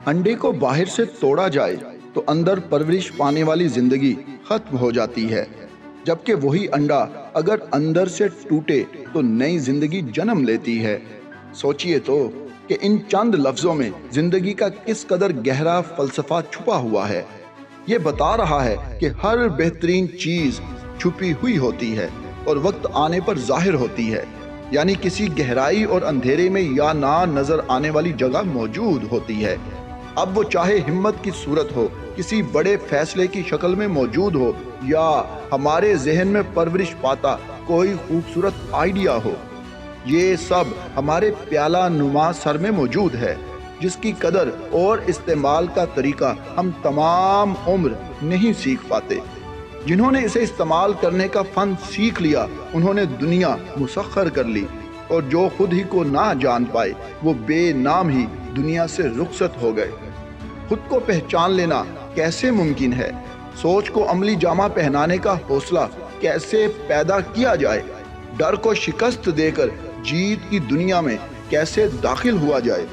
انڈے کو باہر سے توڑا جائے تو اندر پرورش پانے والی زندگی ختم ہو جاتی ہے، جبکہ وہی انڈا اگر اندر سے ٹوٹے تو نئی زندگی جنم لیتی ہے۔ سوچئے تو کہ ان چند لفظوں میں زندگی کا کس قدر گہرا فلسفہ چھپا ہوا ہے۔ یہ بتا رہا ہے کہ ہر بہترین چیز چھپی ہوئی ہوتی ہے اور وقت آنے پر ظاہر ہوتی ہے، یعنی کسی گہرائی اور اندھیرے میں یا نہ نظر آنے والی جگہ موجود ہوتی ہے۔ اب وہ چاہے ہمت کی صورت ہو، کسی بڑے فیصلے کی شکل میں موجود ہو، یا ہمارے ذہن میں پرورش پاتا کوئی خوبصورت آئیڈیا ہو، یہ سب ہمارے پیالہ نما سر میں موجود ہے، جس کی قدر اور استعمال کا طریقہ ہم تمام عمر نہیں سیکھ پاتے۔ جنہوں نے اسے استعمال کرنے کا فن سیکھ لیا، انہوں نے دنیا مسخر کر لی، اور جو خود ہی کو نہ جان پائے وہ بے نام ہی دنیا سے رخصت ہو گئے۔ خود کو پہچان لینا کیسے ممکن ہے؟ سوچ کو عملی جامہ پہنانے کا حوصلہ کیسے پیدا کیا جائے؟ ڈر کو شکست دے کر جیت کی دنیا میں کیسے داخل ہوا جائے؟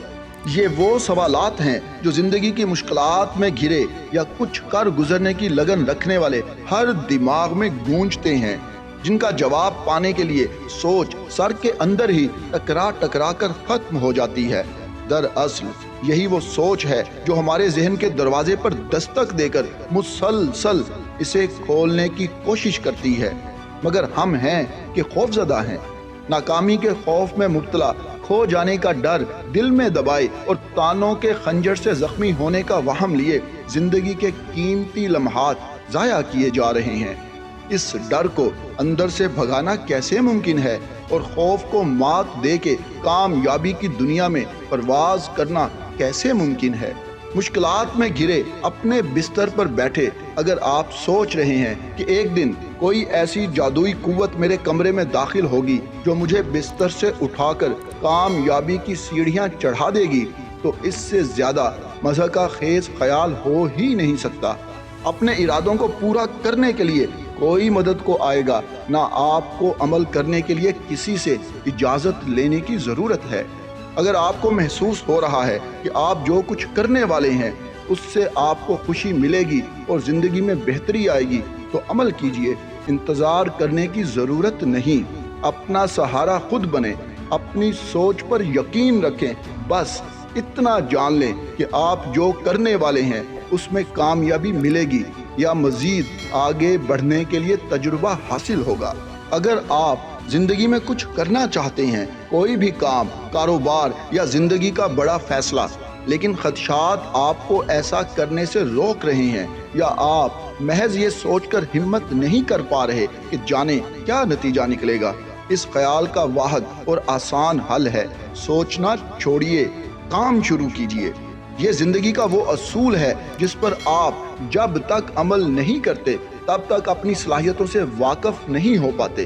یہ وہ سوالات ہیں جو زندگی کی مشکلات میں گھرے یا کچھ کر گزرنے کی لگن رکھنے والے ہر دماغ میں گونجتے ہیں، جن کا جواب پانے کے لیے سوچ سر کے اندر ہی ٹکرا ٹکرا کر ختم ہو جاتی ہے۔ دراصل یہی وہ سوچ ہے جو ہمارے ذہن کے دروازے پر دستک دے کر مسلسل اسے کھولنے کی کوشش کرتی ہے، مگر ہم ہیں کہ خوفزدہ ہیں۔ ناکامی کے خوف میں مبتلا، کھو جانے کا ڈر دل میں دبائے اور تانوں کے خنجر سے زخمی ہونے کا وہم لیے زندگی کے قیمتی لمحات ضائع کیے جا رہے ہیں۔ اس ڈر کو اندر سے بھگانا کیسے ممکن ہے اور خوف کو مات دے کے کامیابی کی دنیا میں پرواز کرنا کیسے ممکن ہے؟ مشکلات میں گھرے اپنے بستر پر بیٹھے اگر آپ سوچ رہے ہیں کہ ایک دن کوئی ایسی جادوئی قوت میرے کمرے میں داخل ہوگی جو مجھے بستر سے اٹھا کر کامیابی کی سیڑھیاں چڑھا دے گی، تو اس سے زیادہ مضحکہ خیز خیال ہو ہی نہیں سکتا۔ اپنے ارادوں کو پورا کرنے کے لیے کوئی مدد کو آئے گا، نہ آپ کو عمل کرنے کے لیے کسی سے اجازت لینے کی ضرورت ہے۔ اگر آپ کو محسوس ہو رہا ہے کہ آپ جو کچھ کرنے والے ہیں اس سے آپ کو خوشی ملے گی اور زندگی میں بہتری آئے گی، تو عمل کیجئے۔ انتظار کرنے کی ضرورت نہیں، اپنا سہارا خود بنیں، اپنی سوچ پر یقین رکھیں، بس اتنا جان لیں کہ آپ جو کرنے والے ہیں اس میں کامیابی ملے گی یا مزید آگے بڑھنے کے لیے تجربہ حاصل ہوگا۔ اگر آپ زندگی میں کچھ کرنا چاہتے ہیں، کوئی بھی کام، کاروبار یا زندگی کا بڑا فیصلہ، لیکن خدشات آپ کو ایسا کرنے سے روک رہے ہیں، یا آپ محض یہ سوچ کر ہمت نہیں کر پا رہے کہ جانے کیا نتیجہ نکلے گا، اس خیال کا واحد اور آسان حل ہے سوچنا چھوڑیے، کام شروع کیجئے۔ یہ زندگی کا وہ اصول ہے جس پر آپ جب تک عمل نہیں کرتے تب تک اپنی صلاحیتوں سے واقف نہیں ہو پاتے۔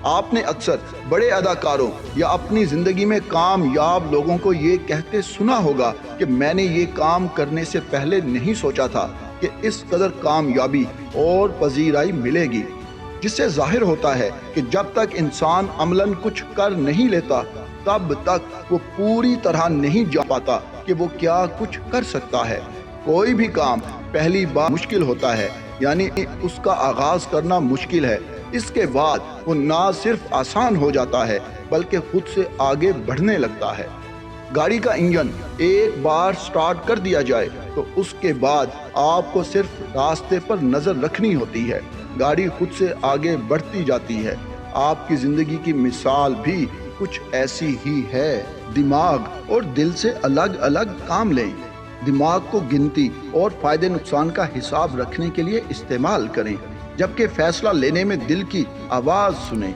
آپ نے اکثر بڑے اداکاروں یا اپنی زندگی میں کامیاب لوگوں کو یہ کہتے سنا ہوگا کہ میں نے یہ کام کرنے سے پہلے نہیں سوچا تھا کہ اس قدر کامیابی اور پذیرائی ملے گی، جس سے ظاہر ہوتا ہے کہ جب تک انسان عملاً کچھ کر نہیں لیتا تب تک وہ پوری طرح نہیں جان پاتا کہ وہ کیا کچھ کر سکتا ہے۔ کوئی بھی کام پہلی بار مشکل ہوتا ہے، یعنی اس کا آغاز کرنا مشکل ہے، اس کے بعد وہ نہ صرف آسان ہو جاتا ہے بلکہ خود سے آگے بڑھنے لگتا ہے۔ گاڑی کا انجن ایک بار سٹارٹ کر دیا جائے تو اس کے بعد آپ کو صرف راستے پر نظر رکھنی ہوتی ہے، گاڑی خود سے آگے بڑھتی جاتی ہے۔ آپ کی زندگی کی مثال بھی کچھ ایسی ہی ہے۔ دماغ اور دل سے الگ الگ کام لیں، دماغ کو گنتی اور فائدے نقصان کا حساب رکھنے کے لیے استعمال کریں، جبکہ فیصلہ لینے میں دل کی آواز سنیں۔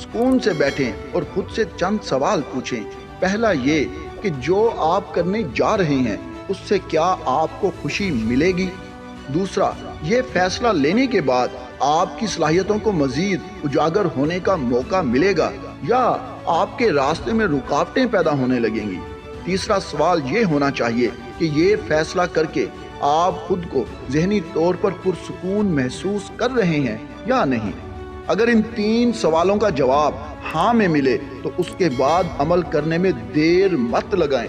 سکون سے بیٹھیں اور خود سے چند سوال پوچھیں۔ پہلا یہ کہ جو آپ کرنے جا رہے ہیں اس سے کیا آپ کو خوشی ملے گی؟ دوسرا، یہ فیصلہ لینے کے بعد آپ کی صلاحیتوں کو مزید اجاگر ہونے کا موقع ملے گا یا آپ کے راستے میں رکاوٹیں پیدا ہونے لگیں گی؟ تیسرا سوال یہ ہونا چاہیے کہ یہ فیصلہ کر کے آپ خود کو ذہنی طور پر پرسکون محسوس کر رہے ہیں یا نہیں؟ اگر ان تین سوالوں کا جواب ہاں میں ملے تو اس کے بعد عمل کرنے میں دیر مت لگائیں۔